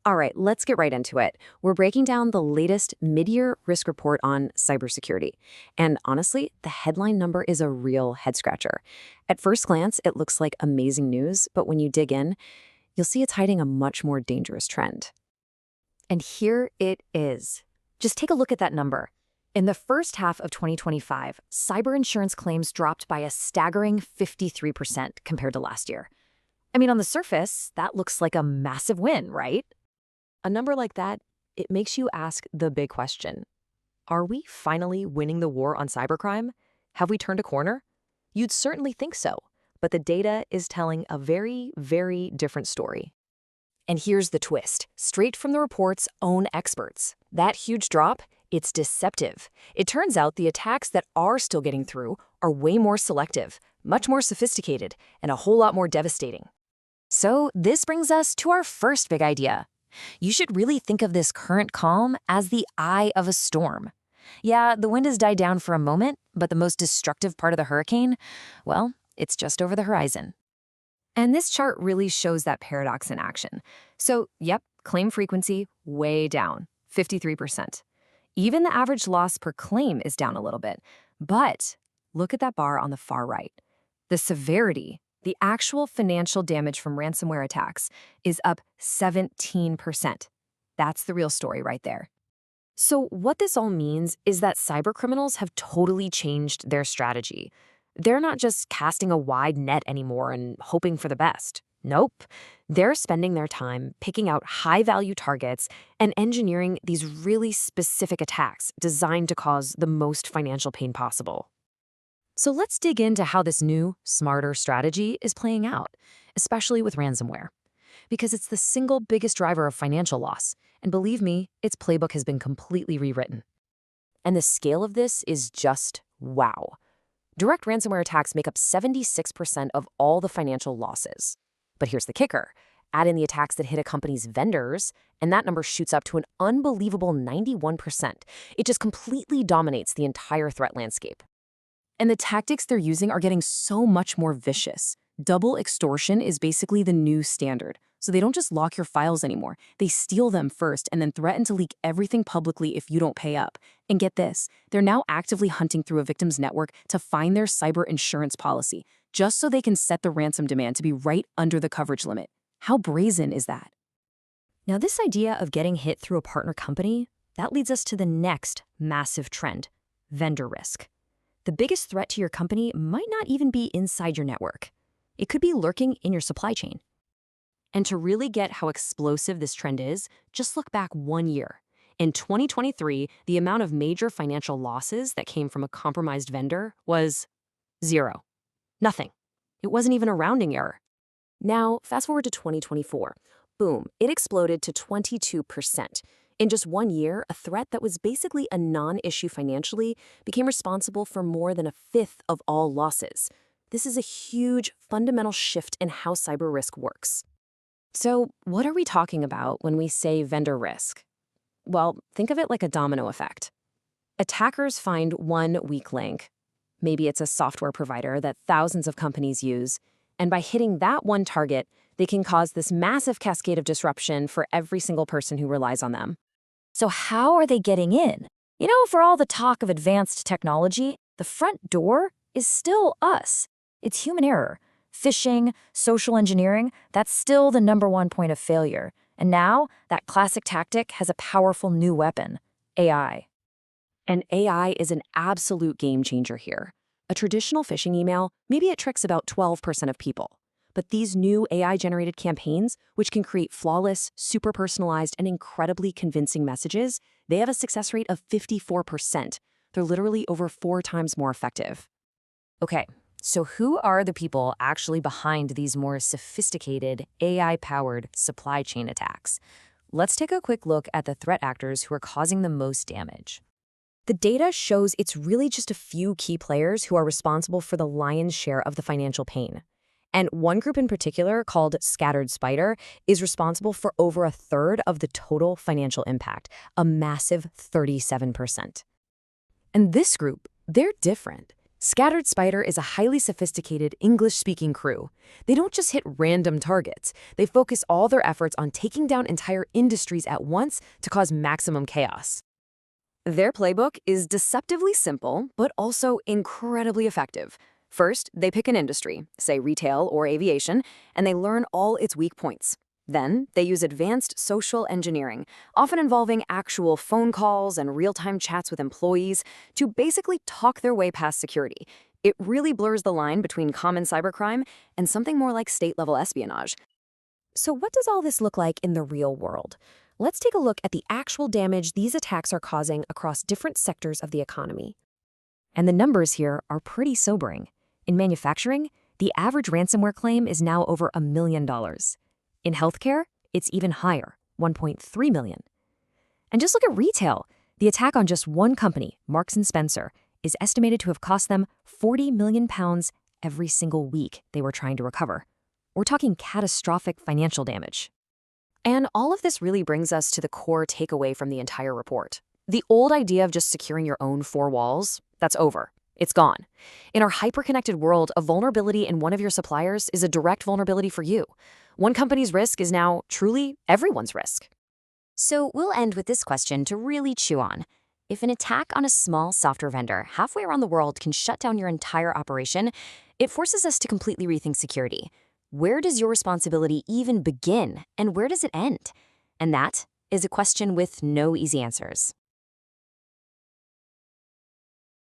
All right, let's get right into it. We're breaking down the latest mid-year risk report on cybersecurity. And honestly, the headline number is a real head-scratcher. At first glance, it looks like amazing news, but when you dig in, you'll see it's hiding a much more dangerous trend. And here it is. Just take a look at that number. In the first half of 2025, cyber insurance claims dropped by a staggering 53% compared to last year. I mean, on the surface, that looks like a massive win, right? A number like that, it makes you ask the big question. Are we finally winning the war on cybercrime? Have we turned a corner? You'd certainly think so, but the data is telling a very, very different story. And here's the twist, straight from the report's own experts. That huge drop, it's deceptive. It turns out the attacks that are still getting through are way more selective, much more sophisticated, and a whole lot more devastating. So this brings us to our first big idea. You should really think of this current calm as the eye of a storm. Yeah, the wind has died down for a moment, but the most destructive part of the hurricane, well, it's just over the horizon. And this chart really shows that paradox in action. So, yep, claim frequency way down, 53%. Even the average loss per claim is down a little bit. But look at that bar on the far right. The severity, the actual financial damage from ransomware attacks, is up 17%. That's the real story right there. So what this all means is that cybercriminals have totally changed their strategy. They're not just casting a wide net anymore and hoping for the best. Nope. They're spending their time picking out high-value targets and engineering these really specific attacks designed to cause the most financial pain possible. So let's dig into how this new, smarter strategy is playing out, especially with ransomware. Because it's the single biggest driver of financial loss, and believe me, its playbook has been completely rewritten. And the scale of this is just wow. Direct ransomware attacks make up 76% of all the financial losses. But here's the kicker. Add in the attacks that hit a company's vendors, and that number shoots up to an unbelievable 91%. It just completely dominates the entire threat landscape. And the tactics they're using are getting so much more vicious. Double extortion is basically the new standard. So they don't just lock your files anymore. They steal them first and then threaten to leak everything publicly if you don't pay up. And get this, they're now actively hunting through a victim's network to find their cyber insurance policy, just so they can set the ransom demand to be right under the coverage limit. How brazen is that? Now, this idea of getting hit through a partner company, that leads us to the next massive trend, vendor risk. The biggest threat to your company might not even be inside your network. It could be lurking in your supply chain. And to really get how explosive this trend is, just look back 1 year. In 2023, the amount of major financial losses that came from a compromised vendor was 0. Nothing. It wasn't even a rounding error. Now, fast forward to 2024. Boom, it exploded to 22%. In just 1 year, a threat that was basically a non-issue financially became responsible for more than a fifth of all losses. This is a huge, fundamental shift in how cyber risk works. So, what are we talking about when we say vendor risk? Well, think of it like a domino effect. Attackers find one weak link. Maybe it's a software provider that thousands of companies use, and by hitting that one target, they can cause this massive cascade of disruption for every single person who relies on them. So how are they getting in? You know, for all the talk of advanced technology, the front door is still us. It's human error. Phishing, social engineering, that's still the #1 point of failure. And now, that classic tactic has a powerful new weapon, AI. And AI is an absolute game changer here. A traditional phishing email, maybe it tricks about 12% of people. But these new AI-generated campaigns, which can create flawless, super personalized, and incredibly convincing messages, they have a success rate of 54%. They're literally over 4 times more effective. Okay, so who are the people actually behind these more sophisticated, AI-powered supply chain attacks? Let's take a quick look at the threat actors who are causing the most damage. The data shows it's really just a few key players who are responsible for the lion's share of the financial pain. And one group in particular, called Scattered Spider, is responsible for over a third of the total financial impact, a massive 37%. And this group, they're different. Scattered Spider is a highly sophisticated English-speaking crew. They don't just hit random targets. They focus all their efforts on taking down entire industries at once to cause maximum chaos. Their playbook is deceptively simple, but also incredibly effective. First, they pick an industry, say retail or aviation, and they learn all its weak points. Then, they use advanced social engineering, often involving actual phone calls and real-time chats with employees, to basically talk their way past security. It really blurs the line between common cybercrime and something more like state-level espionage. So what does all this look like in the real world? Let's take a look at the actual damage these attacks are causing across different sectors of the economy. And the numbers here are pretty sobering. In manufacturing, the average ransomware claim is now over $1 million. In healthcare, it's even higher, 1.3 million. And just look at retail. The attack on just one company, Marks & Spencer, is estimated to have cost them £40 million every single week they were trying to recover. We're talking catastrophic financial damage. And all of this really brings us to the core takeaway from the entire report. The old idea of just securing your own four walls, that's over. It's gone. In our hyper-connected world, a vulnerability in one of your suppliers is a direct vulnerability for you. One company's risk is now truly everyone's risk. So we'll end with this question to really chew on. If an attack on a small software vendor halfway around the world can shut down your entire operation, it forces us to completely rethink security. Where does your responsibility even begin, and where does it end? And that is a question with no easy answers.